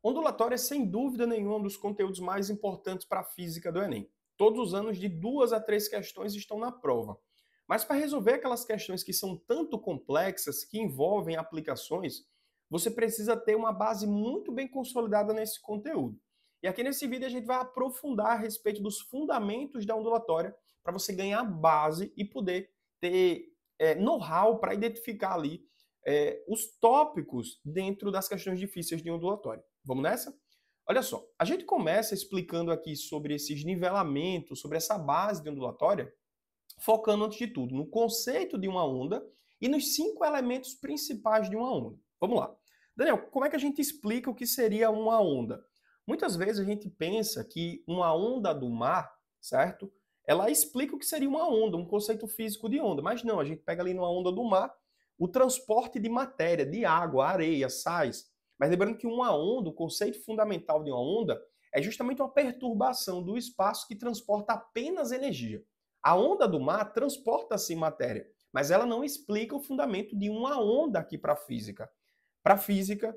Ondulatório é, sem dúvida nenhuma, um dos conteúdos mais importantes para a física do Enem. Todos os anos, de 2 a 3 questões estão na prova. Mas para resolver aquelas questões que são tanto complexas, que envolvem aplicações, você precisa ter uma base muito bem consolidada nesse conteúdo. E aqui nesse vídeo a gente vai aprofundar a respeito dos fundamentos da ondulatória para você ganhar base e poder ter know-how para identificar ali os tópicos dentro das questões difíceis de ondulatória. Vamos nessa? Olha só, a gente começa explicando aqui sobre esses nivelamentos, sobre essa base de ondulatória, focando antes de tudo no conceito de uma onda e nos 5 elementos principais de uma onda. Vamos lá. Daniel, como é que a gente explica o que seria uma onda? Muitas vezes a gente pensa que uma onda do mar, certo? Ela explica o que seria uma onda, um conceito físico de onda, mas não, a gente pega ali numa onda do mar o transporte de matéria, de água, areia, sais. Mas lembrando que uma onda, o conceito fundamental de uma onda, é justamente uma perturbação do espaço que transporta apenas energia. A onda do mar transporta sim matéria, mas ela não explica o fundamento de uma onda aqui para a física. Para a física,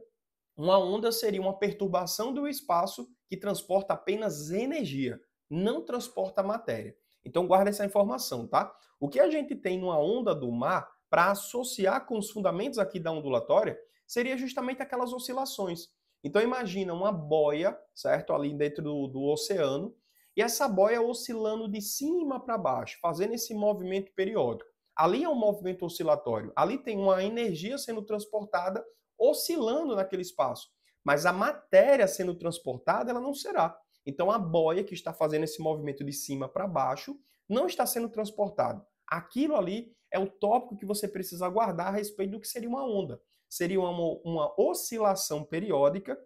uma onda seria uma perturbação do espaço que transporta apenas energia, não transporta matéria. Então guarda essa informação, tá? O que a gente tem numa onda do mar, para associar com os fundamentos aqui da ondulatória, seria justamente aquelas oscilações. Então imagina uma boia, certo? Ali dentro do oceano, e essa boia oscilando de cima para baixo, fazendo esse movimento periódico. Ali é um movimento oscilatório. Ali tem uma energia sendo transportada, oscilando naquele espaço. Mas a matéria sendo transportada, ela não será. Então a boia que está fazendo esse movimento de cima para baixo não está sendo transportada. Aquilo ali é o tópico que você precisa guardar a respeito do que seria uma onda. Seria uma oscilação periódica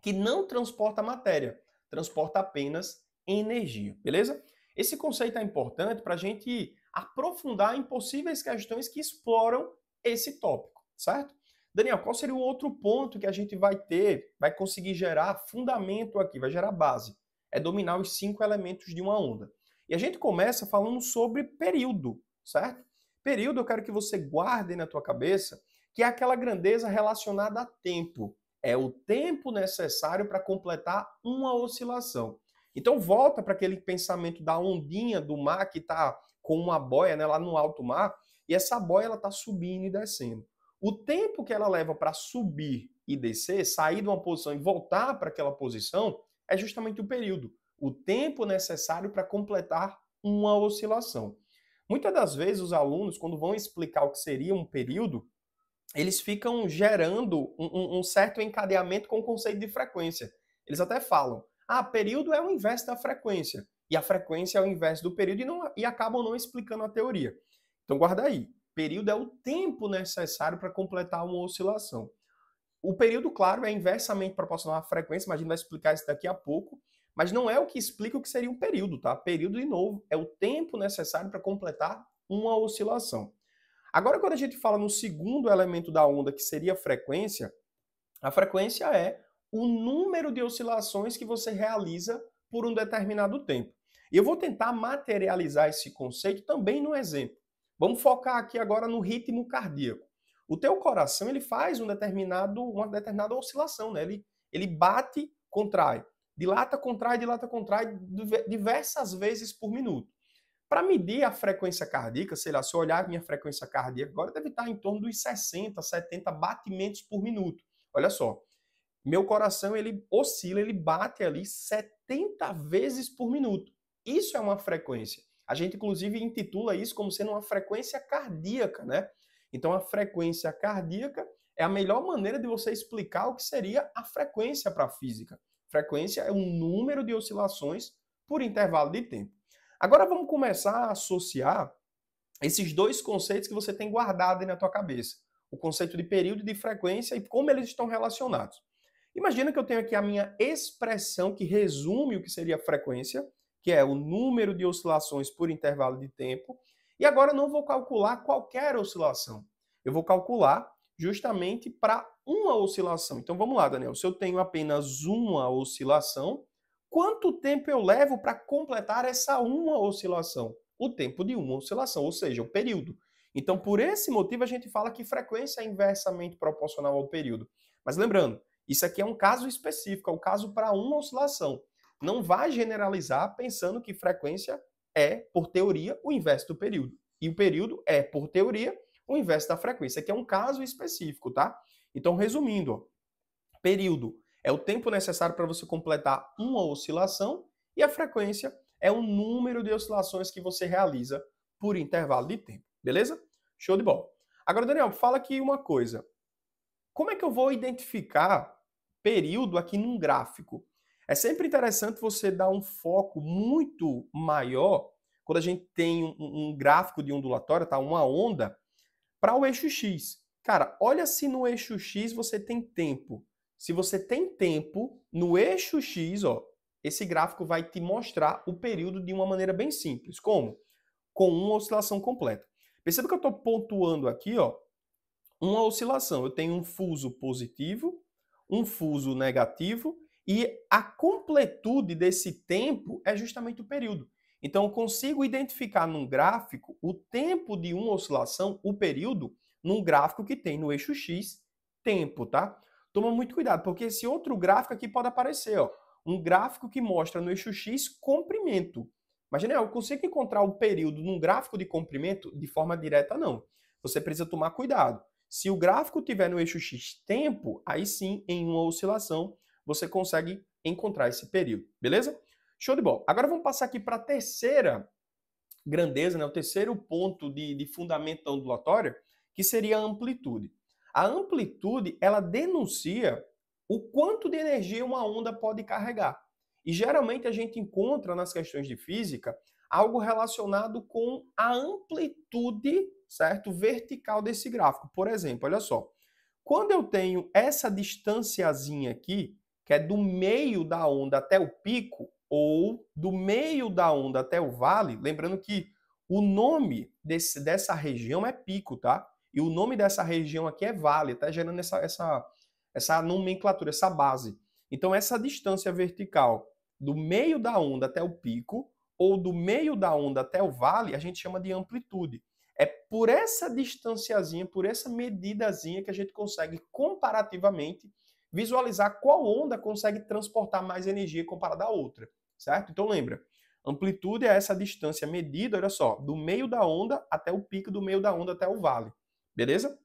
que não transporta matéria, transporta apenas energia, beleza? Esse conceito é importante para a gente aprofundar em possíveis questões que exploram esse tópico, certo? Daniel, qual seria o outro ponto que a gente vai ter, vai conseguir gerar fundamento aqui, vai gerar base? É dominar os 5 elementos de uma onda. E a gente começa falando sobre período, certo? Período eu quero que você guarde na tua cabeça que é aquela grandeza relacionada a tempo. É o tempo necessário para completar uma oscilação. Então volta para aquele pensamento da ondinha do mar que está com uma boia, né, lá no alto mar, e essa boia ela está subindo e descendo. O tempo que ela leva para subir e descer, sair de uma posição e voltar para aquela posição, é justamente o período. O tempo necessário para completar uma oscilação. Muitas das vezes os alunos, quando vão explicar o que seria um período, eles ficam gerando um certo encadeamento com o conceito de frequência. Eles até falam, período é o inverso da frequência, e a frequência é o inverso do período, e acabam não explicando a teoria. Então guarda aí, período é o tempo necessário para completar uma oscilação. O período, claro, é inversamente proporcional à frequência, mas a gente vai explicar isso daqui a pouco, mas não é o que explica o que seria um período, tá? Período, de novo, é o tempo necessário para completar uma oscilação. Agora, quando a gente fala no segundo elemento da onda, que seria a frequência é o número de oscilações que você realiza por um determinado tempo. E eu vou tentar materializar esse conceito também no exemplo. Vamos focar aqui agora no ritmo cardíaco. O teu coração ele faz uma determinada oscilação, né? Ele bate, contrai, dilata, contrai diversas vezes por minuto. Para medir a frequência cardíaca, sei lá, se eu olhar a minha frequência cardíaca agora, deve estar em torno dos 60, 70 batimentos por minuto. Olha só, meu coração ele oscila, ele bate ali 70 vezes por minuto. Isso é uma frequência. A gente inclusive intitula isso como sendo uma frequência cardíaca, né? Então a frequência cardíaca é a melhor maneira de você explicar o que seria a frequência para a física. Frequência é o número de oscilações por intervalo de tempo. Agora vamos começar a associar esses dois conceitos que você tem guardado aí na tua cabeça. O conceito de período e de frequência e como eles estão relacionados. Imagina que eu tenho aqui a minha expressão que resume o que seria a frequência, que é o número de oscilações por intervalo de tempo, e agora eu não vou calcular qualquer oscilação. Eu vou calcular justamente para uma oscilação. Então vamos lá, Daniel. Se eu tenho apenas uma oscilação, quanto tempo eu levo para completar essa uma oscilação? O tempo de uma oscilação, ou seja, o período. Então, por esse motivo, a gente fala que frequência é inversamente proporcional ao período. Mas lembrando, Isso aqui é um caso específico, é o caso para uma oscilação. Não vai generalizar pensando que frequência é, por teoria, o inverso do período. E o período é, por teoria, o inverso da frequência. Aqui é um caso específico, tá? Então, resumindo, ó, período é o tempo necessário para você completar uma oscilação e a frequência é o número de oscilações que você realiza por intervalo de tempo. Beleza? Show de bola. Agora, Daniel, fala aqui uma coisa. Como é que eu vou identificar período aqui num gráfico? É sempre interessante você dar um foco muito maior quando a gente tem um gráfico de ondulatória, tá? Uma onda, para o eixo X. Cara, olha se no eixo X você tem tempo. Se você tem tempo no eixo X, ó, esse gráfico vai te mostrar o período de uma maneira bem simples. Como? Com uma oscilação completa. Perceba que eu estou pontuando aqui, ó, uma oscilação. Eu tenho um fuso positivo, um fuso negativo e a completude desse tempo é justamente o período. Então, eu consigo identificar num gráfico o tempo de uma oscilação, o período, num gráfico que tem no eixo X tempo, tá? Toma muito cuidado, porque esse outro gráfico aqui pode aparecer, ó, um gráfico que mostra no eixo X comprimento. Imagina, eu consigo encontrar o período num gráfico de comprimento de forma direta, não. Você precisa tomar cuidado. Se o gráfico tiver no eixo X tempo, aí sim, em uma oscilação, você consegue encontrar esse período, beleza? Show de bola. Agora vamos passar aqui para a terceira grandeza, né? O terceiro ponto de fundamento da ondulatória, que seria a amplitude. A amplitude, ela denuncia o quanto de energia uma onda pode carregar. E geralmente a gente encontra nas questões de física algo relacionado com a amplitude, certo? Vertical desse gráfico. Por exemplo, olha só. Quando eu tenho essa distanciazinha aqui, que é do meio da onda até o pico, ou do meio da onda até o vale, lembrando que o nome dessa região é pico, tá? E o nome dessa região aqui é vale, tá gerando essa nomenclatura, essa base. Então, essa distância vertical do meio da onda até o pico, ou do meio da onda até o vale, a gente chama de amplitude. É por essa distanciazinha, por essa medidazinha que a gente consegue comparativamente visualizar qual onda consegue transportar mais energia comparada à outra, certo? Então lembra, amplitude é essa distância medida, olha só, do meio da onda até o pico, do meio da onda até o vale, beleza?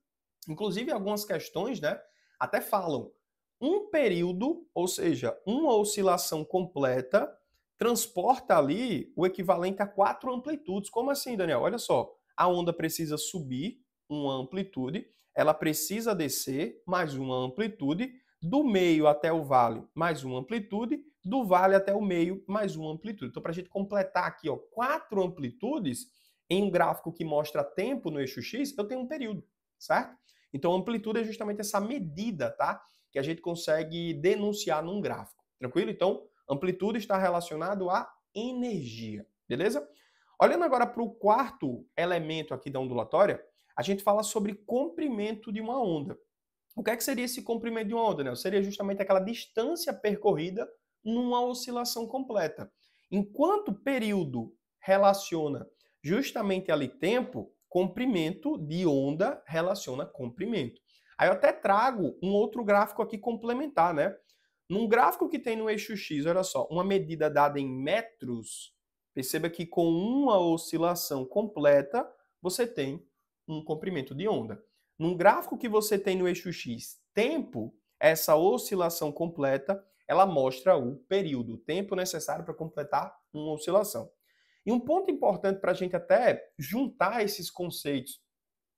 Inclusive algumas questões, né, até falam um período, ou seja, uma oscilação completa, transporta ali o equivalente a 4 amplitudes. Como assim, Daniel? Olha só, a onda precisa subir uma amplitude, ela precisa descer mais uma amplitude, do meio até o vale mais uma amplitude, do vale até o meio mais uma amplitude. Então, para a gente completar aqui, ó, 4 amplitudes em um gráfico que mostra tempo no eixo X, eu tenho um período, certo? Então, amplitude é justamente essa medida, tá? Que a gente consegue denunciar num gráfico, tranquilo? Então, amplitude está relacionado à energia, beleza? Olhando agora para o quarto elemento aqui da ondulatória, a gente fala sobre comprimento de uma onda. O que é que seria esse comprimento de uma onda, né? Seria justamente aquela distância percorrida numa oscilação completa. Enquanto período relaciona justamente ali tempo, comprimento de onda relaciona comprimento. Aí eu até trago um outro gráfico aqui complementar, né? Num gráfico que tem no eixo X, olha só, uma medida dada em metros, perceba que com uma oscilação completa, você tem um comprimento de onda. Num gráfico que você tem no eixo X, tempo, essa oscilação completa, ela mostra o período, o tempo necessário para completar uma oscilação. E um ponto importante para a gente até juntar esses conceitos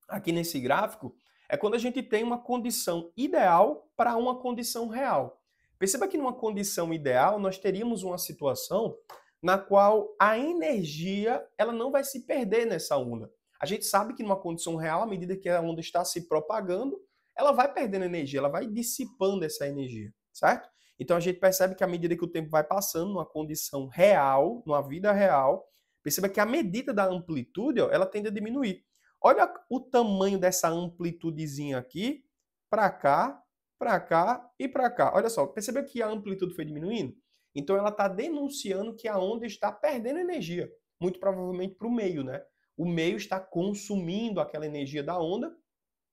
aqui nesse gráfico é quando a gente tem uma condição ideal para uma condição real. Perceba que numa condição ideal nós teríamos uma situação na qual a energia ela não vai se perder nessa onda. A gente sabe que numa condição real, à medida que a onda está se propagando, ela vai perdendo energia, ela vai dissipando essa energia, certo? Então a gente percebe que à medida que o tempo vai passando, numa condição real, numa vida real, perceba que a medida da amplitude, ó, ela tende a diminuir. Olha o tamanho dessa amplitudezinha aqui, para cá, para cá e para cá. Olha só, percebeu que a amplitude foi diminuindo? Então ela está denunciando que a onda está perdendo energia, muito provavelmente para o meio, né? O meio está consumindo aquela energia da onda,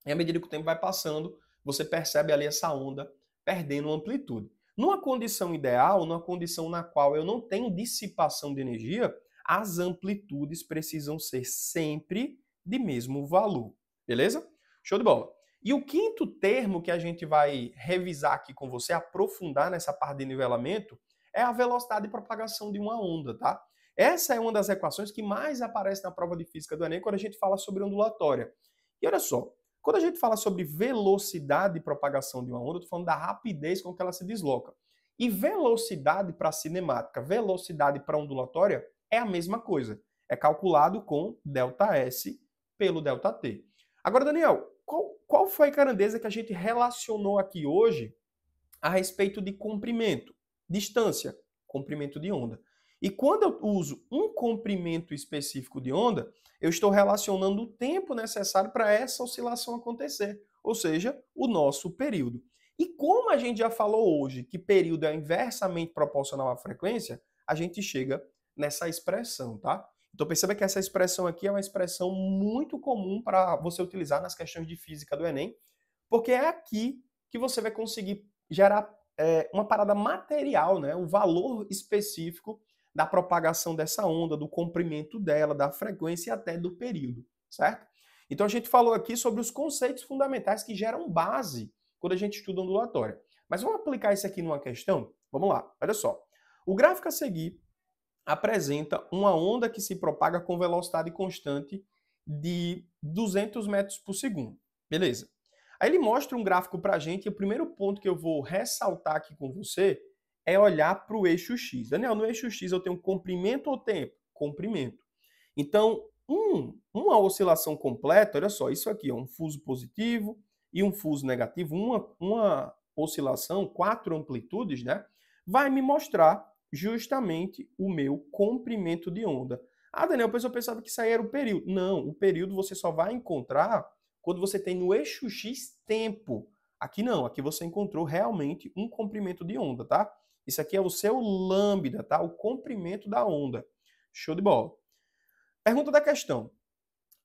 e à medida que o tempo vai passando, você percebe ali essa onda perdendo amplitude. Numa condição ideal, numa condição na qual eu não tenho dissipação de energia, as amplitudes precisam ser sempre de mesmo valor. Beleza? Show de bola. E o quinto termo que a gente vai revisar aqui com você, aprofundar nessa parte de nivelamento, é a velocidade de propagação de uma onda, tá? Essa é uma das equações que mais aparece na prova de física do Enem quando a gente fala sobre ondulatória. E olha só, quando a gente fala sobre velocidade de propagação de uma onda, eu estou falando da rapidez com que ela se desloca. E velocidade para cinemática, velocidade para ondulatória é a mesma coisa. É calculado com ΔS pelo ΔT. Agora, Daniel, qual foi a grandeza que a gente relacionou aqui hoje a respeito de comprimento, distância, comprimento de onda? E quando eu uso um comprimento específico de onda, eu estou relacionando o tempo necessário para essa oscilação acontecer, ou seja, o nosso período. E como a gente já falou hoje que período é inversamente proporcional à frequência, a gente chega nessa expressão, tá? Então perceba que essa expressão aqui é uma expressão muito comum para você utilizar nas questões de física do Enem, porque é aqui que você vai conseguir gerar uma parada material, né? O valor específico da propagação dessa onda, do comprimento dela, da frequência e até do período, certo? Então a gente falou aqui sobre os conceitos fundamentais que geram base quando a gente estuda ondulatória. Mas vamos aplicar isso aqui numa questão? Vamos lá, olha só. O gráfico a seguir apresenta uma onda que se propaga com velocidade constante de 200 metros por segundo. Beleza. Aí ele mostra um gráfico para a gente e o primeiro ponto que eu vou ressaltar aqui com você é olhar para o eixo X. Daniel, no eixo X eu tenho comprimento ou tempo? Comprimento. Então, uma oscilação completa, olha só, isso aqui é um fuso positivo e um fuso negativo, uma oscilação, 4 amplitudes, né? Vai me mostrar justamente o meu comprimento de onda. Ah, Daniel, eu pensava que isso aí era o período. Não, o período você só vai encontrar quando você tem no eixo X tempo. Aqui não, aqui você encontrou realmente um comprimento de onda, tá? Isso aqui é o seu lambda, tá? O comprimento da onda. Show de bola. Pergunta da questão.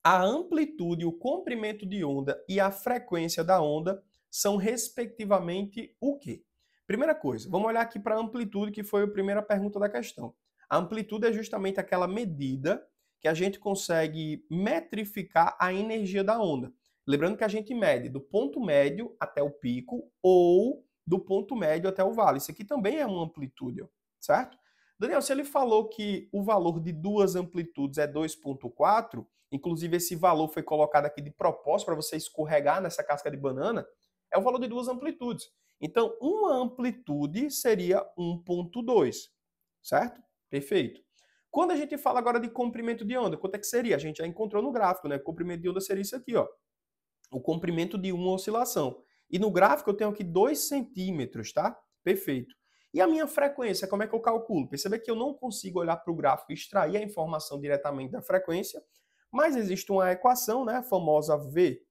A amplitude, o comprimento de onda e a frequência da onda são respectivamente o quê? Primeira coisa, vamos olhar aqui para a amplitude, que foi a primeira pergunta da questão. A amplitude é justamente aquela medida que a gente consegue metrificar a energia da onda. Lembrando que a gente mede do ponto médio até o pico ou do ponto médio até o vale. Isso aqui também é uma amplitude, certo? Daniel, se ele falou que o valor de duas amplitudes é 2,4, inclusive esse valor foi colocado aqui de propósito para você escorregar nessa casca de banana, é o valor de duas amplitudes. Então, uma amplitude seria 1,2, certo? Perfeito. Quando a gente fala agora de comprimento de onda, quanto é que seria? A gente já encontrou no gráfico, né? O comprimento de onda seria isso aqui, ó. O comprimento de uma oscilação. E no gráfico eu tenho aqui 2 centímetros, tá? Perfeito. E a minha frequência, como é que eu calculo? Perceba que eu não consigo olhar para o gráfico e extrair a informação diretamente da frequência, mas existe uma equação, né? A famosa V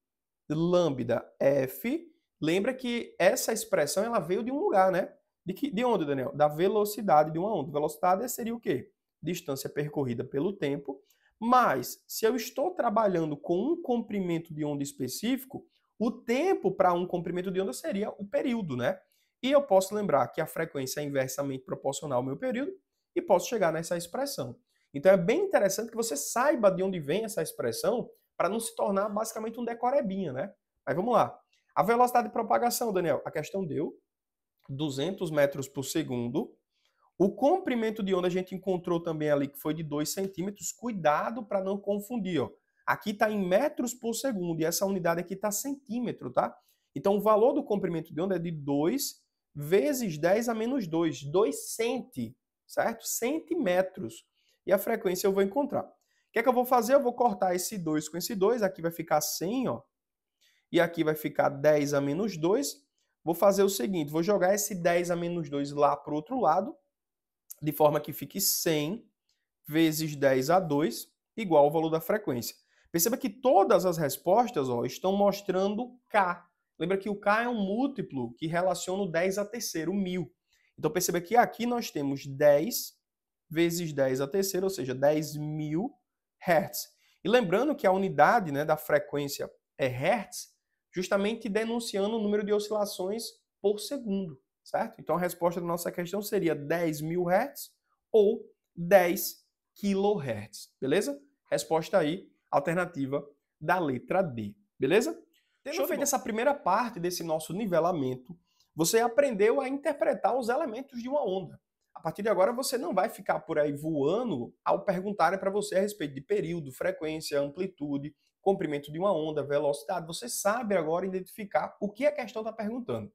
lambda F. Lembra que essa expressão ela veio de um lugar, né? De onde, Daniel? Da velocidade de uma onda. Velocidade seria o quê? Distância percorrida pelo tempo. Mas, se eu estou trabalhando com um comprimento de onda específico, o tempo para um comprimento de onda seria o período, né? E eu posso lembrar que a frequência é inversamente proporcional ao meu período e posso chegar nessa expressão. Então é bem interessante que você saiba de onde vem essa expressão para não se tornar basicamente um decorebinha, né? Mas vamos lá. A velocidade de propagação, Daniel, a questão deu 200 metros por segundo. O comprimento de onda a gente encontrou também ali que foi de 2 centímetros. Cuidado para não confundir, ó. Aqui está em metros por segundo e essa unidade aqui está centímetro, tá? Então o valor do comprimento de onda é de 2 vezes 10 a menos 2, 2 centi, certo? Centímetros. E a frequência eu vou encontrar. O que é que eu vou fazer? Eu vou cortar esse 2 com esse 2, aqui vai ficar 100, ó. E aqui vai ficar 10 a menos 2. Vou fazer o seguinte, vou jogar esse 10 a menos 2 lá para o outro lado, de forma que fique 100 vezes 10 a 2 igual ao valor da frequência. Perceba que todas as respostas ó, estão mostrando K. Lembra que o K é um múltiplo que relaciona o 10 a terceiro, 1000. Então perceba que aqui nós temos 10 vezes 10 a terceira, ou seja, 10.000 Hz. E lembrando que a unidade da frequência é Hz, justamente denunciando o número de oscilações por segundo, certo? Então a resposta da nossa questão seria 10.000 Hz ou 10 kHz, beleza? Resposta aí, alternativa da letra D, beleza? Tendo feito essa primeira parte desse nosso nivelamento, você aprendeu a interpretar os elementos de uma onda. A partir de agora, você não vai ficar por aí voando ao perguntarem para você a respeito de período, frequência, amplitude, comprimento de uma onda, velocidade. Você sabe agora identificar o que a questão está perguntando.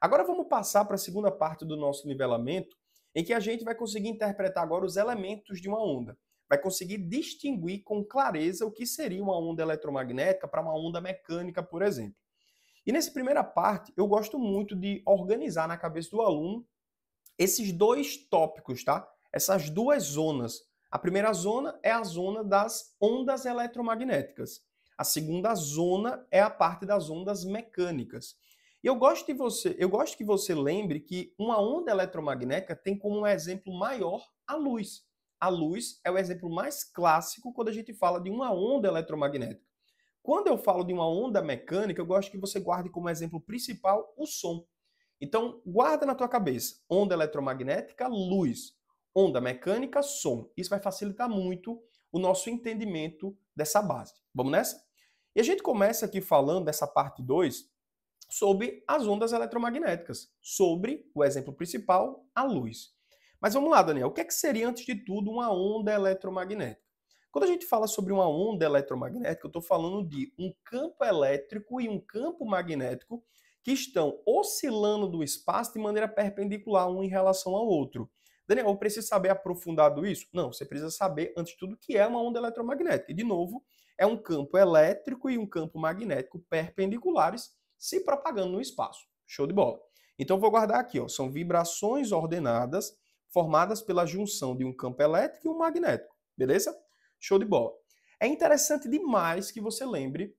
Agora vamos passar para a segunda parte do nosso nivelamento, em que a gente vai conseguir interpretar agora os elementos de uma onda. Vai conseguir distinguir com clareza o que seria uma onda eletromagnética para uma onda mecânica, por exemplo. E nessa primeira parte, eu gosto muito de organizar na cabeça do aluno esses dois tópicos, tá? Essas duas zonas. A primeira zona é a zona das ondas eletromagnéticas. A segunda zona é a parte das ondas mecânicas. E eu gosto que você lembre que uma onda eletromagnética tem como um exemplo maior a luz. A luz é o exemplo mais clássico quando a gente fala de uma onda eletromagnética. Quando eu falo de uma onda mecânica, eu gosto que você guarde como exemplo principal o som. Então, guarda na tua cabeça, onda eletromagnética, luz, onda mecânica, som. Isso vai facilitar muito o nosso entendimento dessa base. Vamos nessa? E a gente começa aqui falando dessa parte 2 sobre as ondas eletromagnéticas, sobre o exemplo principal, a luz. Mas vamos lá, Daniel, o que seria, antes de tudo, uma onda eletromagnética? Quando a gente fala sobre uma onda eletromagnética, eu estou falando de um campo elétrico e um campo magnético que estão oscilando no espaço de maneira perpendicular um em relação ao outro. Daniel, eu preciso saber aprofundado isso? Não, você precisa saber, antes de tudo, o que é uma onda eletromagnética. E, de novo, é um campo elétrico e um campo magnético perpendiculares se propagando no espaço. Show de bola. Então, eu vou guardar aqui, ó, são vibrações ordenadas formadas pela junção de um campo elétrico e um magnético. Beleza? Show de bola. É interessante demais que você lembre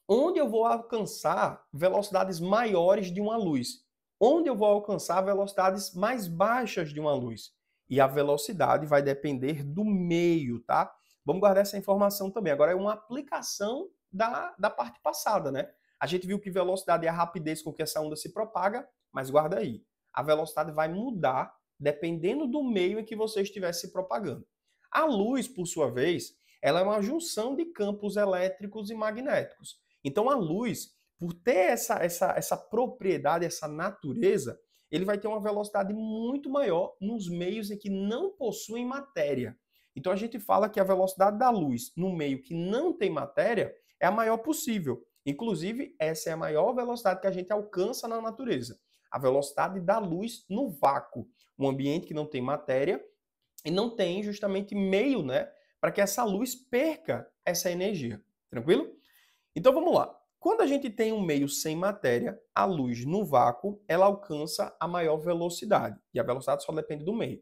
onde eu vou alcançar velocidades maiores de uma luz, onde eu vou alcançar velocidades mais baixas de uma luz. E a velocidade vai depender do meio, tá? Vamos guardar essa informação também. Agora é uma aplicação da parte passada, né? A gente viu que velocidade é a rapidez com que essa onda se propaga, mas guarda aí. A velocidade vai mudar dependendo do meio em que você estiver se propagando. A luz, por sua vez, ela é uma junção de campos elétricos e magnéticos. Então a luz, por ter essa propriedade, essa natureza, ele vai ter uma velocidade muito maior nos meios em que não possuem matéria. Então a gente fala que a velocidade da luz no meio que não tem matéria é a maior possível. Inclusive, essa é a maior velocidade que a gente alcança na natureza. A velocidade da luz no vácuo. Um ambiente que não tem matéria e não tem justamente meio, né, para que essa luz perca essa energia. Tranquilo? Então vamos lá. Quando a gente tem um meio sem matéria, a luz no vácuo, ela alcança a maior velocidade. E a velocidade só depende do meio.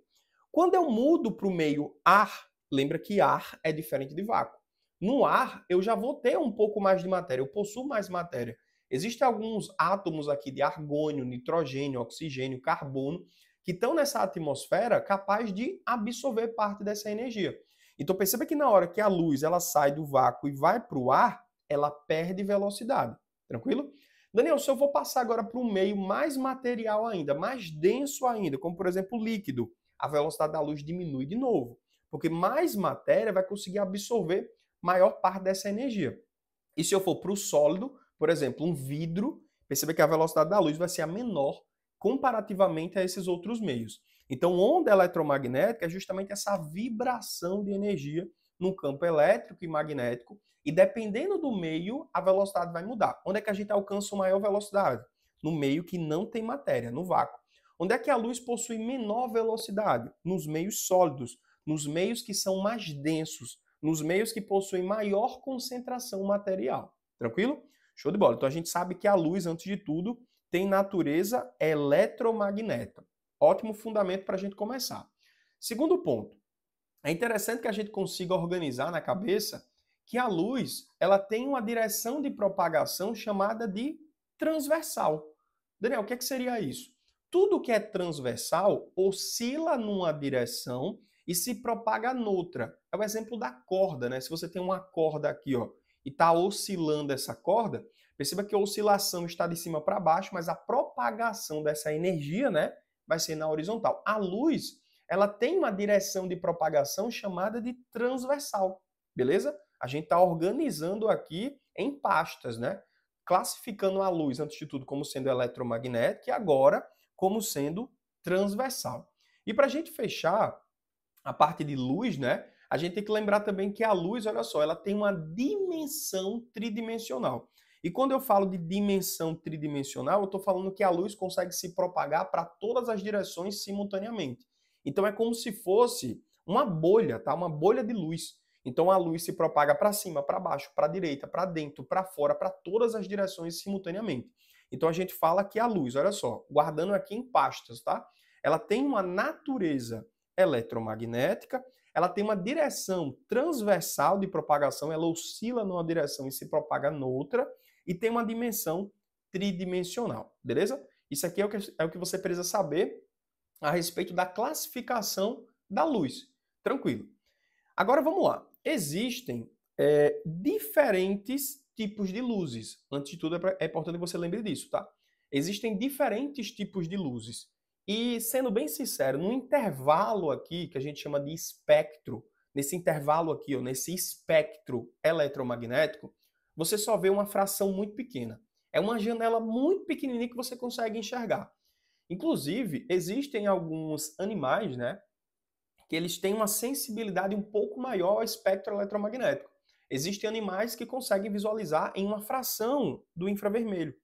Quando eu mudo para o meio ar, lembra que ar é diferente de vácuo. No ar, eu já vou ter um pouco mais de matéria, eu possuo mais matéria. Existem alguns átomos aqui de argônio, nitrogênio, oxigênio, carbono, que estão nessa atmosfera capaz de absorver parte dessa energia. Então perceba que na hora que a luz ela sai do vácuo e vai para o ar, ela perde velocidade. Tranquilo? Daniel, se eu vou passar agora para um meio mais material ainda, mais denso ainda, como por exemplo o líquido, a velocidade da luz diminui de novo, porque mais matéria vai conseguir absorver maior parte dessa energia. E se eu for para o sólido, por exemplo, um vidro, perceba que a velocidade da luz vai ser a menor comparativamente a esses outros meios. Então, onda eletromagnética é justamente essa vibração de energia no campo elétrico e magnético, e dependendo do meio, a velocidade vai mudar. Onde é que a gente alcança uma maior velocidade? No meio que não tem matéria, no vácuo. Onde é que a luz possui menor velocidade? Nos meios sólidos, nos meios que são mais densos, nos meios que possuem maior concentração material. Tranquilo? Show de bola. Então a gente sabe que a luz, antes de tudo, tem natureza eletromagnética. Ótimo fundamento para a gente começar. Segundo ponto, é interessante que a gente consiga organizar na cabeça que a luz ela tem uma direção de propagação chamada de transversal. Daniel, o que seria isso? Tudo que é transversal oscila numa direção e se propaga noutra. É o exemplo da corda, né? Se você tem uma corda aqui, ó, e está oscilando essa corda, Perceba que a oscilação está de cima para baixo, mas a propagação dessa energia, né, vai ser na horizontal. A luz, ela tem uma direção de propagação chamada de transversal, beleza? A gente está organizando aqui em pastas, né? Classificando a luz, antes de tudo, como sendo eletromagnética e agora como sendo transversal. E para a gente fechar a parte de luz, né? A gente tem que lembrar também que a luz, olha só, ela tem uma dimensão tridimensional. E quando eu falo de dimensão tridimensional, eu estou falando que a luz consegue se propagar para todas as direções simultaneamente. Então é como se fosse uma bolha, tá? Uma bolha de luz. Então a luz se propaga para cima, para baixo, para a direita, para dentro, para fora, para todas as direções simultaneamente. Então a gente fala que a luz, olha só, guardando aqui em pastas, tá? Ela tem uma natureza eletromagnética, ela tem uma direção transversal de propagação, ela oscila numa direção e se propaga noutra, e tem uma dimensão tridimensional, beleza? Isso aqui é o que você precisa saber a respeito da classificação da luz. Tranquilo. Agora vamos lá. Existem diferentes tipos de luzes. Antes de tudo, é importante que você lembre disso, tá? Existem diferentes tipos de luzes. E, sendo bem sincero, no intervalo aqui, que a gente chama de espectro, nesse intervalo aqui, ó, nesse espectro eletromagnético, você só vê uma fração muito pequena. É uma janela muito pequenininha que você consegue enxergar. Inclusive, existem alguns animais, né, que eles têm uma sensibilidade um pouco maior ao espectro eletromagnético. Existem animais que conseguem visualizar em uma fração do infravermelho.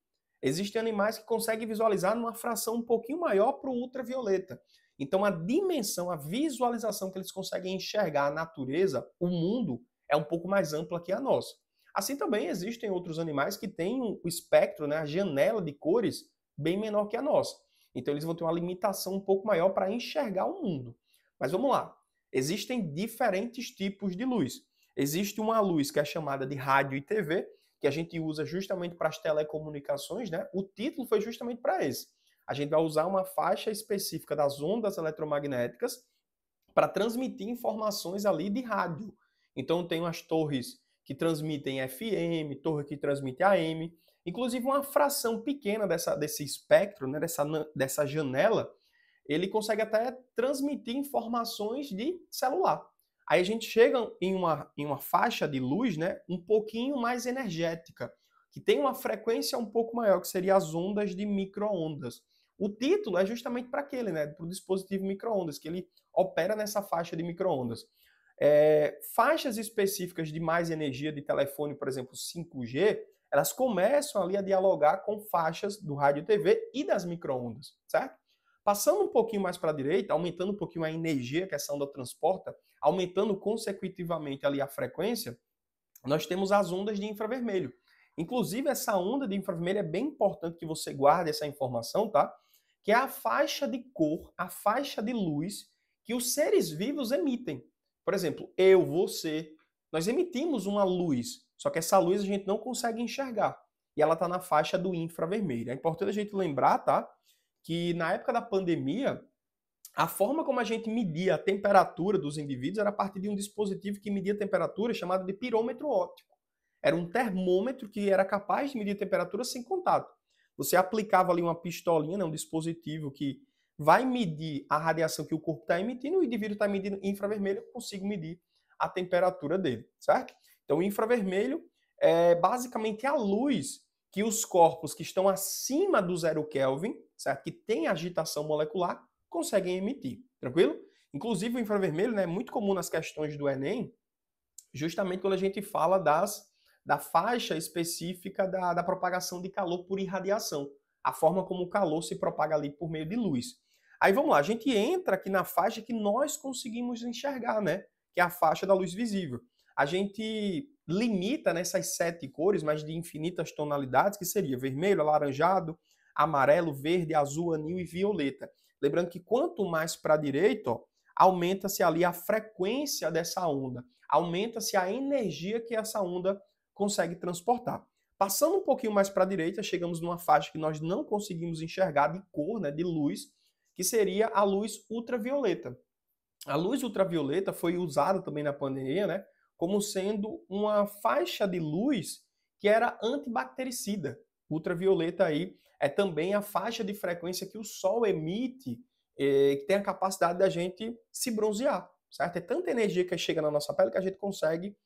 Existem animais que conseguem visualizar numa fração um pouquinho maior para o ultravioleta. Então a dimensão, a visualização que eles conseguem enxergar a natureza, o mundo, é um pouco mais ampla que a nossa. Assim também existem outros animais que têm o espectro, né, a janela de cores, bem menor que a nossa. Então eles vão ter uma limitação um pouco maior para enxergar o mundo. Mas vamos lá. Existem diferentes tipos de luz. Existe uma luz que é chamada de rádio e TV, que a gente usa justamente para as telecomunicações, né? O título foi justamente para esse. A gente vai usar uma faixa específica das ondas eletromagnéticas para transmitir informações ali de rádio. Então tem as torres que transmitem FM, torre que transmite AM, inclusive uma fração pequena desse espectro, né? dessa janela, ele consegue até transmitir informações de celular. Aí a gente chega em uma faixa de luz, né, um pouquinho mais energética, que tem uma frequência um pouco maior, que seria as ondas de micro-ondas. O título é justamente para aquele, né, para o dispositivo micro-ondas, que ele opera nessa faixa de micro-ondas. Faixas específicas de mais energia de telefone, por exemplo, 5G, elas começam ali a dialogar com faixas do rádio e TV e das micro-ondas, certo? Passando um pouquinho mais para a direita, aumentando um pouquinho a energia que essa onda transporta, aumentando consecutivamente ali a frequência, nós temos as ondas de infravermelho. Inclusive, essa onda de infravermelho é bem importante que você guarde essa informação, tá? Que é a faixa de cor, a faixa de luz que os seres vivos emitem. Por exemplo, eu, você, nós emitimos uma luz, só que essa luz a gente não consegue enxergar. E ela está na faixa do infravermelho. É importante a gente lembrar, tá? Que na época da pandemia, a forma como a gente media a temperatura dos indivíduos era a partir de um dispositivo que media a temperatura chamado de pirômetro óptico. Era um termômetro que era capaz de medir a temperatura sem contato. Você aplicava ali uma pistolinha, né, um dispositivo que vai medir a radiação que o corpo está emitindo, e o indivíduo está medindo infravermelho, eu consigo medir a temperatura dele, certo? Então o infravermelho é basicamente a luz que os corpos que estão acima do 0 Kelvin, certo? Que tem agitação molecular, conseguem emitir, tranquilo? Inclusive o infravermelho, né, é muito comum nas questões do Enem, justamente quando a gente fala da faixa específica da propagação de calor por irradiação, a forma como o calor se propaga ali por meio de luz. Aí vamos lá, a gente entra aqui na faixa que nós conseguimos enxergar, né? Que é a faixa da luz visível. A gente limita nessas 7 cores, mas de infinitas tonalidades, que seria vermelho, alaranjado, amarelo, verde, azul, anil e violeta. Lembrando que quanto mais para a direita, aumenta-se ali a frequência dessa onda, aumenta-se a energia que essa onda consegue transportar. Passando um pouquinho mais para a direita, chegamos numa faixa que nós não conseguimos enxergar de cor, né, de luz, que seria a luz ultravioleta. A luz ultravioleta foi usada também na pandemia, né, como sendo uma faixa de luz que era antibactericida. Ultravioleta aí é também a faixa de frequência que o Sol emite, que tem a capacidade da gente se bronzear, certo? É tanta energia que chega na nossa pele que a gente consegue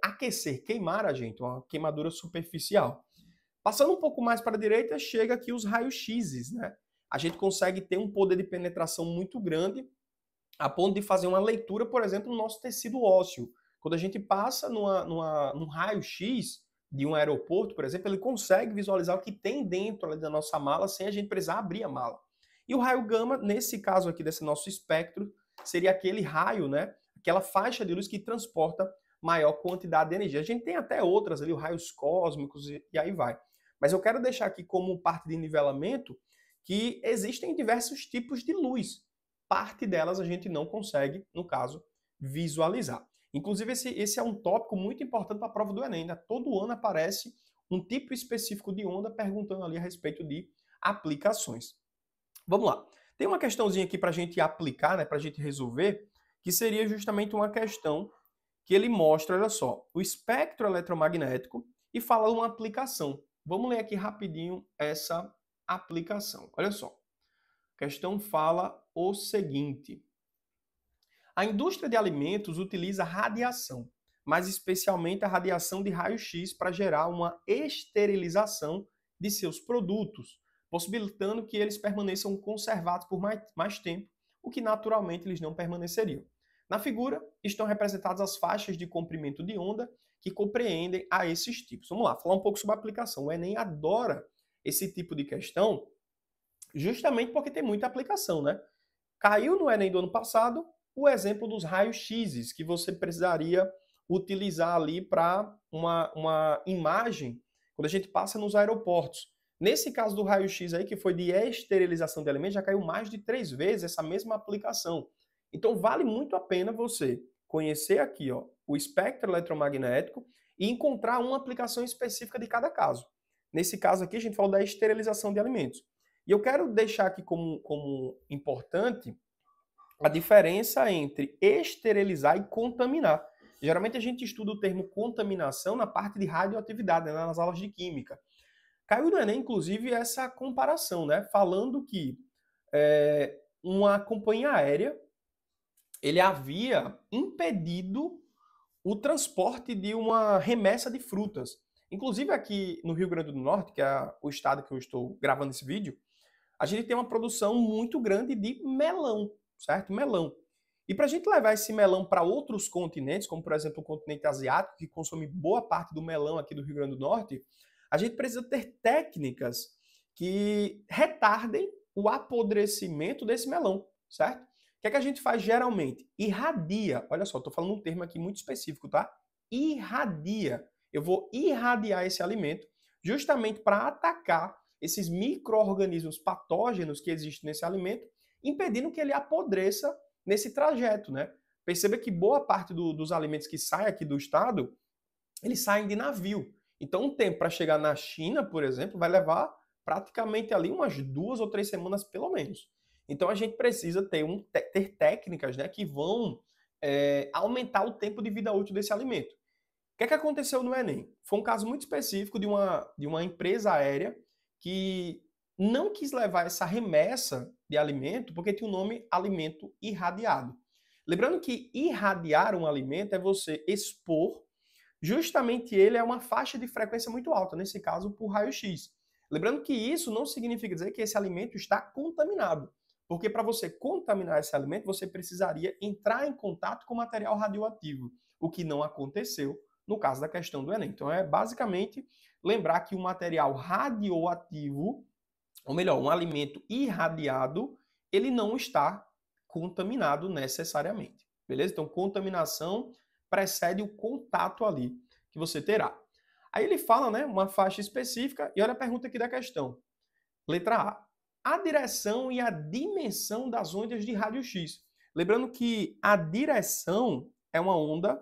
aquecer, queimar a gente, uma queimadura superficial. Passando um pouco mais para a direita, chega aqui os raios-x, né? A gente consegue ter um poder de penetração muito grande, a ponto de fazer uma leitura, por exemplo, no nosso tecido ósseo. Quando a gente passa num raio-x de um aeroporto, por exemplo, ele consegue visualizar o que tem dentro ali da nossa mala sem a gente precisar abrir a mala. E o raio gama, nesse caso aqui desse nosso espectro, seria aquele raio, né? Aquela faixa de luz que transporta maior quantidade de energia. A gente tem até outras ali, os raios cósmicos e aí vai. Mas eu quero deixar aqui como parte de nivelamento que existem diversos tipos de luz. Parte delas a gente não consegue, no caso, visualizar. Inclusive, esse é um tópico muito importante para a prova do Enem, né? Todo ano aparece um tipo específico de onda perguntando ali a respeito de aplicações. Vamos lá. Tem uma questãozinha aqui para a gente aplicar, né, para a gente resolver, que seria justamente uma questão que ele mostra, olha só, o espectro eletromagnético e fala uma aplicação. Vamos ler aqui rapidinho essa aplicação. Olha só. A questão fala o seguinte. A indústria de alimentos utiliza radiação, mas especialmente a radiação de raio-x para gerar uma esterilização de seus produtos, possibilitando que eles permaneçam conservados por mais tempo, o que naturalmente eles não permaneceriam. Na figura estão representadas as faixas de comprimento de onda que compreendem a esses tipos. Vamos lá, falar um pouco sobre a aplicação. O Enem adora esse tipo de questão justamente porque tem muita aplicação, né? Caiu no Enem do ano passado o exemplo dos raios-x, que você precisaria utilizar ali para uma imagem quando a gente passa nos aeroportos. Nesse caso do raio-x aí, que foi de esterilização de alimentos, já caiu mais de 3 vezes essa mesma aplicação. Então vale muito a pena você conhecer aqui, ó, o espectro eletromagnético e encontrar uma aplicação específica de cada caso. Nesse caso aqui, a gente falou da esterilização de alimentos. E eu quero deixar aqui como importante a diferença entre esterilizar e contaminar. Geralmente a gente estuda o termo contaminação na parte de radioatividade, né, nas aulas de química. Caiu no Enem, inclusive, essa comparação, né, falando que uma companhia aérea ele havia impedido o transporte de uma remessa de frutas. Inclusive aqui no Rio Grande do Norte, que é o estado que eu estou gravando esse vídeo, a gente tem uma produção muito grande de melão, certo? Melão. E para a gente levar esse melão para outros continentes, como por exemplo o continente asiático, que consome boa parte do melão aqui do Rio Grande do Norte, a gente precisa ter técnicas que retardem o apodrecimento desse melão, certo? O que é que a gente faz geralmente? Irradia. Olha só, estou falando um termo aqui muito específico, tá? Irradia. Eu vou irradiar esse alimento justamente para atacar esses micro-organismos patógenos que existem nesse alimento, impedindo que ele apodreça nesse trajeto, né? Perceba que boa parte dos alimentos que saem aqui do estado, eles saem de navio. Então, um tempo para chegar na China, por exemplo, vai levar praticamente ali umas 2 ou 3 semanas, pelo menos. Então, a gente precisa ter técnicas, né, que vão aumentar o tempo de vida útil desse alimento. O que é que aconteceu no Enem? Foi um caso muito específico de uma empresa aérea que não quis levar essa remessa de alimento porque tinha o nome alimento irradiado. Lembrando que irradiar um alimento é você expor justamente ele a uma faixa de frequência muito alta, nesse caso por raio-x. Lembrando que isso não significa dizer que esse alimento está contaminado, porque para você contaminar esse alimento, você precisaria entrar em contato com material radioativo, o que não aconteceu no caso da questão do Enem. Então é basicamente lembrar que o material radioativo, ou melhor, um alimento irradiado, ele não está contaminado necessariamente. Beleza? Então contaminação precede o contato ali que você terá. Aí ele fala, né, uma faixa específica, e olha a pergunta aqui da questão. Letra A. A direção e a dimensão das ondas de raio-x. Lembrando que a direção é uma onda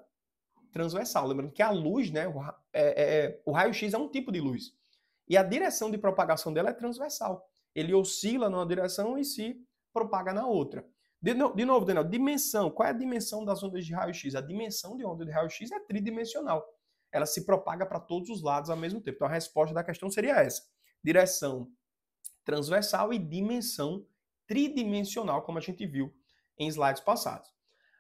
transversal. Lembrando que a luz, né, o raio-x é um tipo de luz. E a direção de propagação dela é transversal. Ele oscila numa direção e se propaga na outra. De novo, Daniel, dimensão. Qual é a dimensão das ondas de raio-x? A dimensão de onda de raio-x é tridimensional. ela se propaga para todos os lados ao mesmo tempo. Então a resposta da questão seria essa: direção transversal e dimensão tridimensional, como a gente viu em slides passados.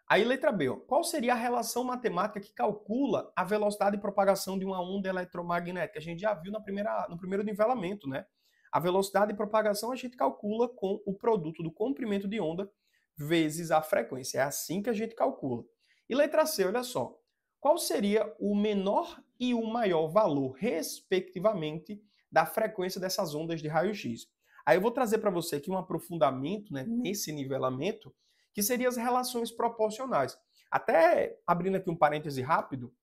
Aí, letra B, ó, qual seria a relação matemática que calcula a velocidade de propagação de uma onda eletromagnética? A gente já viu no primeiro nivelamento, né? A velocidade de propagação a gente calcula com o produto do comprimento de onda vezes a frequência. É assim que a gente calcula. E letra C, olha só. Qual seria o menor e o maior valor, respectivamente, da frequência dessas ondas de raio-x? Aí eu vou trazer para você aqui um aprofundamento, né, nesse nivelamento, que seriam as relações proporcionais. Até abrindo aqui um parêntese rápido,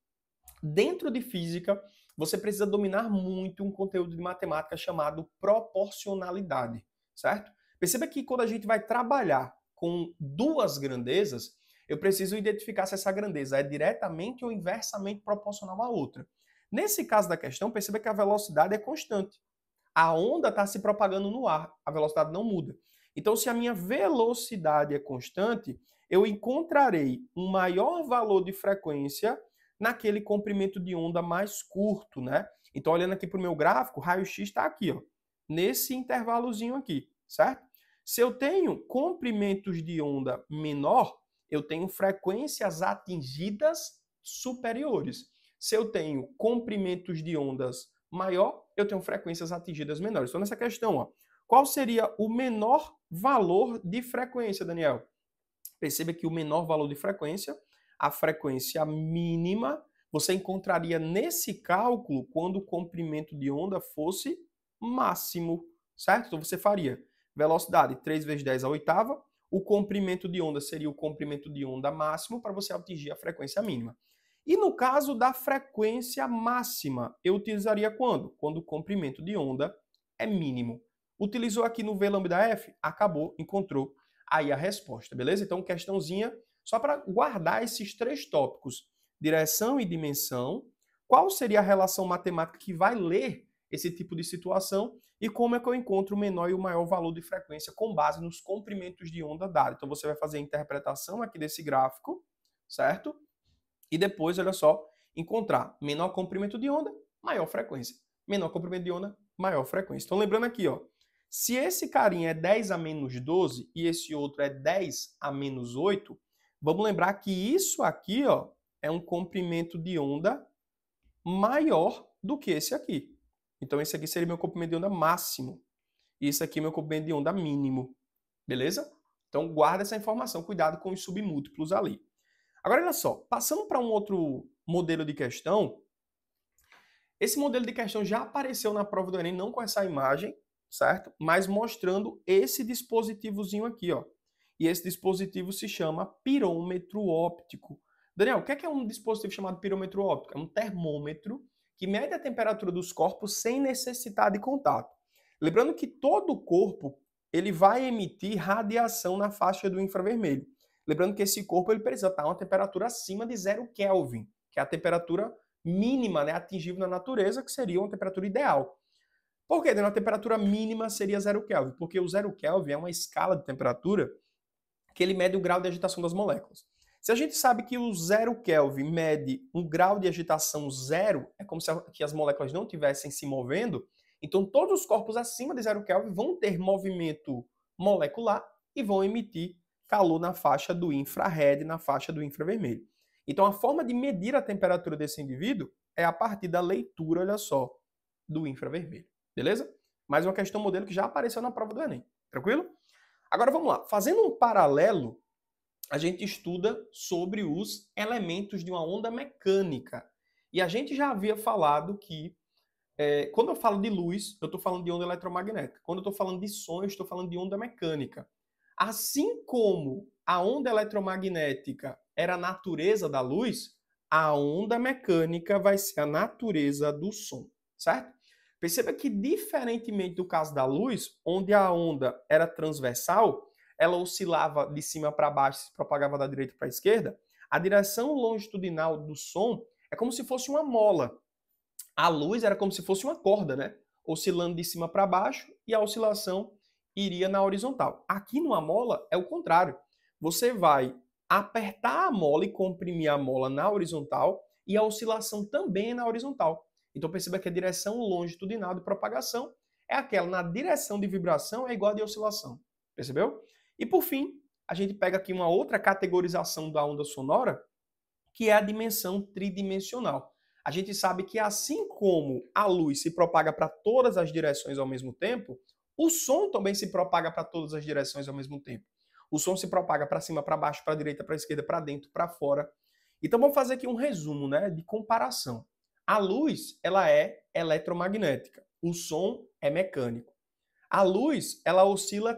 dentro de física, você precisa dominar muito um conteúdo de matemática chamado proporcionalidade, certo? Perceba que quando a gente vai trabalhar com duas grandezas, eu preciso identificar se essa grandeza é diretamente ou inversamente proporcional à outra. Nesse caso da questão, perceba que a velocidade é constante. A onda está se propagando no ar, a velocidade não muda. Então, se a minha velocidade é constante, eu encontrarei um maior valor de frequência naquele comprimento de onda mais curto, né? Então, olhando aqui para o meu gráfico, o raio-x está aqui, ó, nesse intervalozinho aqui, certo? Se eu tenho comprimentos de onda menor, eu tenho frequências atingidas superiores. Se eu tenho comprimentos de ondas maior, eu tenho frequências atingidas menores. Então, nessa questão, ó, qual seria o menor valor de frequência, Daniel? Perceba que o menor valor de frequência, a frequência mínima, você encontraria nesse cálculo quando o comprimento de onda fosse máximo, certo? Então você faria velocidade 3 vezes 10 à oitava, o comprimento de onda seria o comprimento de onda máximo para você atingir a frequência mínima. E no caso da frequência máxima, eu utilizaria quando? Quando o comprimento de onda é mínimo. Utilizou aqui no V lambda F, acabou, encontrou aí a resposta, beleza? Então, questãozinha só para guardar esses três tópicos, direção e dimensão, qual seria a relação matemática que vai ler esse tipo de situação e como é que eu encontro o menor e o maior valor de frequência com base nos comprimentos de onda dado. Então, você vai fazer a interpretação aqui desse gráfico, certo? E depois, olha só, encontrar menor comprimento de onda, maior frequência. Menor comprimento de onda, maior frequência. Então, lembrando aqui, ó, se esse carinha é 10 a menos 12 e esse outro é 10 a menos 8, vamos lembrar que isso aqui, ó, é um comprimento de onda maior do que esse aqui. Então, esse aqui seria meu comprimento de onda máximo. E esse aqui é meu comprimento de onda mínimo. Beleza? Então, guarda essa informação. Cuidado com os submúltiplos ali. Agora, olha só. Passando para um outro modelo de questão. Esse modelo de questão já apareceu na prova do Enem, não com essa imagem, certo? Mas mostrando esse dispositivozinho aqui, ó. E esse dispositivo se chama pirômetro óptico. Daniel, o que é um dispositivo chamado pirômetro óptico? É um termômetro que mede a temperatura dos corpos sem necessitar de contato. Lembrando que todo o corpo ele vai emitir radiação na faixa do infravermelho. Lembrando que esse corpo ele precisa estar a uma temperatura acima de 0 Kelvin, que é a temperatura mínima, né, atingível na natureza, que seria uma temperatura ideal. Por quê? A temperatura mínima seria 0 Kelvin, porque o 0 Kelvin é uma escala de temperatura que ele mede o grau de agitação das moléculas. Se a gente sabe que o 0 Kelvin mede um grau de agitação zero, é como se as moléculas não estivessem se movendo, então todos os corpos acima de 0 Kelvin vão ter movimento molecular e vão emitir calor na faixa do infrared, na faixa do infravermelho. Então a forma de medir a temperatura desse indivíduo é a partir da leitura, olha só, do infravermelho. Beleza? Mais uma questão modelo que já apareceu na prova do Enem. Tranquilo? Agora vamos lá. Fazendo um paralelo, a gente estuda sobre os elementos de uma onda mecânica. E a gente já havia falado que, quando eu falo de luz, eu estou falando de onda eletromagnética. Quando eu estou falando de som, eu estou falando de onda mecânica. Assim como a onda eletromagnética era a natureza da luz, a onda mecânica vai ser a natureza do som, certo? Perceba que, diferentemente do caso da luz, onde a onda era transversal, ela oscilava de cima para baixo, se propagava da direita para a esquerda, a direção longitudinal do som é como se fosse uma mola. A luz era como se fosse uma corda, né? Oscilando de cima para baixo e a oscilação iria na horizontal. Aqui numa mola é o contrário. Você vai apertar a mola e comprimir a mola na horizontal e a oscilação também é na horizontal. Então perceba que a direção longitudinal de propagação é aquela na direção de vibração é igual a de oscilação. Percebeu? E por fim, a gente pega aqui uma outra categorização da onda sonora, que é a dimensão tridimensional. A gente sabe que assim como a luz se propaga para todas as direções ao mesmo tempo, o som também se propaga para todas as direções ao mesmo tempo. O som se propaga para cima, para baixo, para a direita, para a esquerda, para dentro, para fora. Então vamos fazer aqui um resumo, né, de comparação. A luz, ela é eletromagnética. O som é mecânico. A luz, ela oscila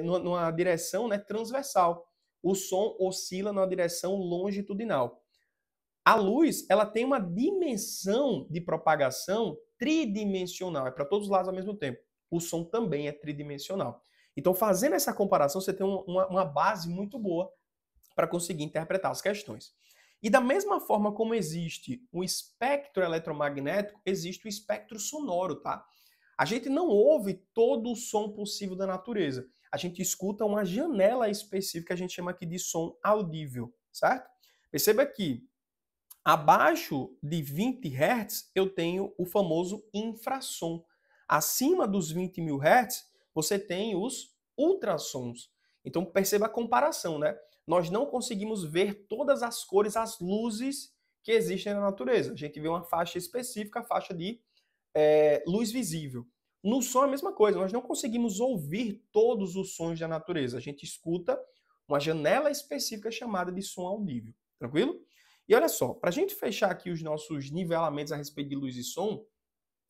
numa direção, né, transversal. O som oscila numa direção longitudinal. A luz, ela tem uma dimensão de propagação tridimensional, é para todos os lados ao mesmo tempo. O som também é tridimensional. Então, fazendo essa comparação, você tem uma base muito boa para conseguir interpretar as questões. E da mesma forma como existe o espectro eletromagnético, existe o espectro sonoro, tá? A gente não ouve todo o som possível da natureza. A gente escuta uma janela específica que a gente chama aqui de som audível, certo? Perceba que abaixo de 20 Hz eu tenho o famoso infrassom. Acima dos 20 mil Hz você tem os ultrassons. Então perceba a comparação, né? Nós não conseguimos ver todas as cores, as luzes que existem na natureza. A gente vê uma faixa específica, a faixa de luz visível. No som é a mesma coisa, nós não conseguimos ouvir todos os sons da natureza. A gente escuta uma janela específica chamada de som audível. Tranquilo? E olha só, para a gente fechar aqui os nossos nivelamentos a respeito de luz e som,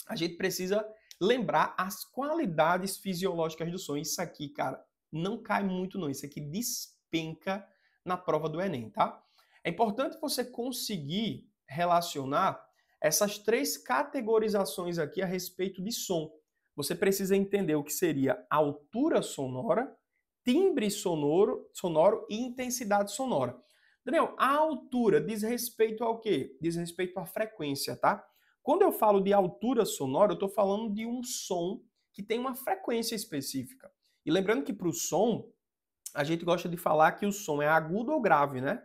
a gente precisa lembrar as qualidades fisiológicas do som. Isso aqui, cara, não cai muito não. Isso aqui despenca na prova do Enem, tá? É importante você conseguir relacionar essas três categorizações aqui a respeito de som. Você precisa entender o que seria altura sonora, timbre sonoro e intensidade sonora. Daniel, a altura diz respeito ao quê? Diz respeito à frequência, tá? Quando eu falo de altura sonora, eu estou falando de um som que tem uma frequência específica. E lembrando que para o som, a gente gosta de falar que o som é agudo ou grave, né?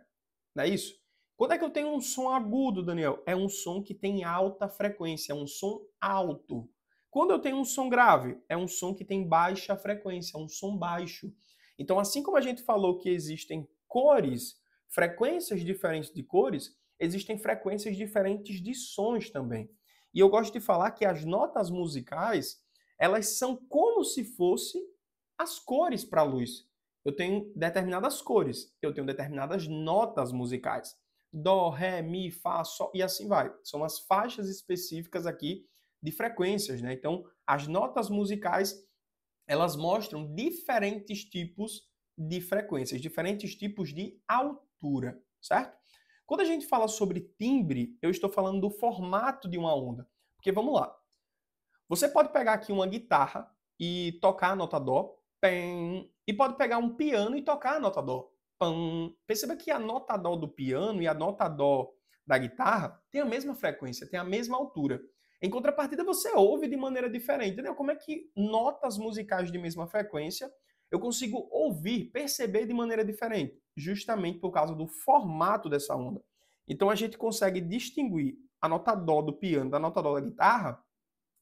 Não é isso? Quando é que eu tenho um som agudo, Daniel? É um som que tem alta frequência, é um som alto. Quando eu tenho um som grave, é um som que tem baixa frequência, é um som baixo. Então, assim como a gente falou que existem cores, frequências diferentes de cores, existem frequências diferentes de sons também. E eu gosto de falar que as notas musicais, elas são como se fossem as cores para a luz. Eu tenho determinadas cores, eu tenho determinadas notas musicais. Dó, ré, mi, fá, sol e assim vai. São as faixas específicas aqui de frequências, né? Então, as notas musicais, elas mostram diferentes tipos de frequências, diferentes tipos de altura, certo? Quando a gente fala sobre timbre, eu estou falando do formato de uma onda. Porque vamos lá. Você pode pegar aqui uma guitarra e tocar a nota dó, pem, e pode pegar um piano e tocar a nota dó. Pam. Perceba que a nota dó do piano e a nota dó da guitarra tem a mesma frequência, tem a mesma altura. Em contrapartida, você ouve de maneira diferente. Entendeu? Como é que notas musicais de mesma frequência eu consigo ouvir, perceber de maneira diferente? Justamente por causa do formato dessa onda. Então a gente consegue distinguir a nota dó do piano da nota dó da guitarra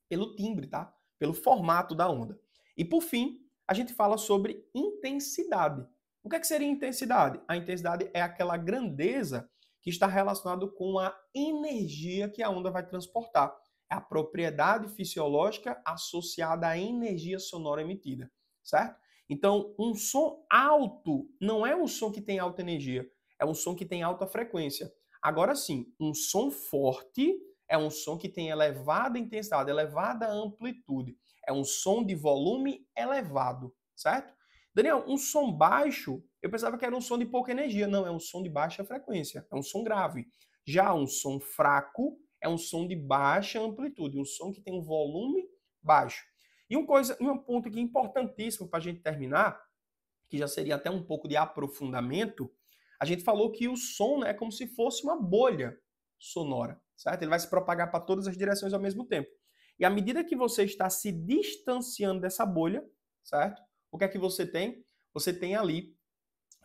pelo timbre, tá? Pelo formato da onda. E por fim, a gente fala sobre intensidade. O que é que seria intensidade? A intensidade é aquela grandeza que está relacionado com a energia que a onda vai transportar. É a propriedade fisiológica associada à energia sonora emitida, certo? Então, um som alto não é um som que tem alta energia, é um som que tem alta frequência. Agora sim, um som forte é um som que tem elevada intensidade, elevada amplitude. É um som de volume elevado, certo? Daniel, um som baixo, eu pensava que era um som de pouca energia. Não, é um som de baixa frequência, é um som grave. Já um som fraco é um som de baixa amplitude, um som que tem um volume baixo. E um ponto aqui importantíssimo para a gente terminar, que já seria até um pouco de aprofundamento, a gente falou que o som, né, é como se fosse uma bolha sonora, certo? Ele vai se propagar para todas as direções ao mesmo tempo. E à medida que você está se distanciando dessa bolha, certo? O que é que você tem? Você tem ali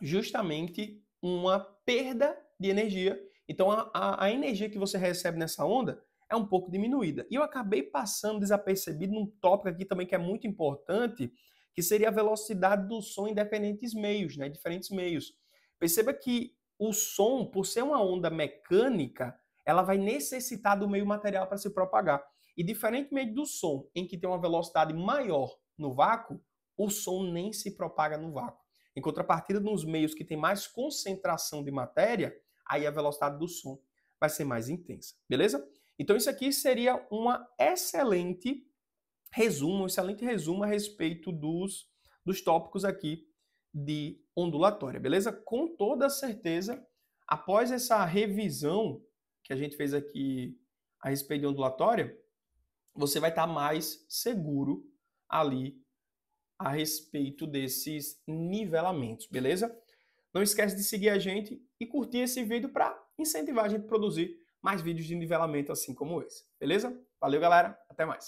justamente uma perda de energia Então a energia que você recebe nessa onda é um pouco diminuída. E eu acabei passando desapercebido num tópico aqui também que é muito importante, que seria a velocidade do som em diferentes meios, né? Diferentes meios. Perceba que o som, por ser uma onda mecânica, ela vai necessitar do meio material para se propagar. E diferentemente do som, em que tem uma velocidade maior no vácuo, o som nem se propaga no vácuo. Em contrapartida, nos meios que tem mais concentração de matéria, aí a velocidade do som vai ser mais intensa, beleza? Então isso aqui seria um excelente resumo a respeito dos tópicos aqui de ondulatória, beleza? Com toda certeza, após essa revisão que a gente fez aqui a respeito de ondulatória, você vai estar mais seguro ali a respeito desses nivelamentos, beleza? Não esquece de seguir a gente e curtir esse vídeo para incentivar a gente a produzir mais vídeos de nivelamento assim como esse, beleza? Valeu, galera. Até mais.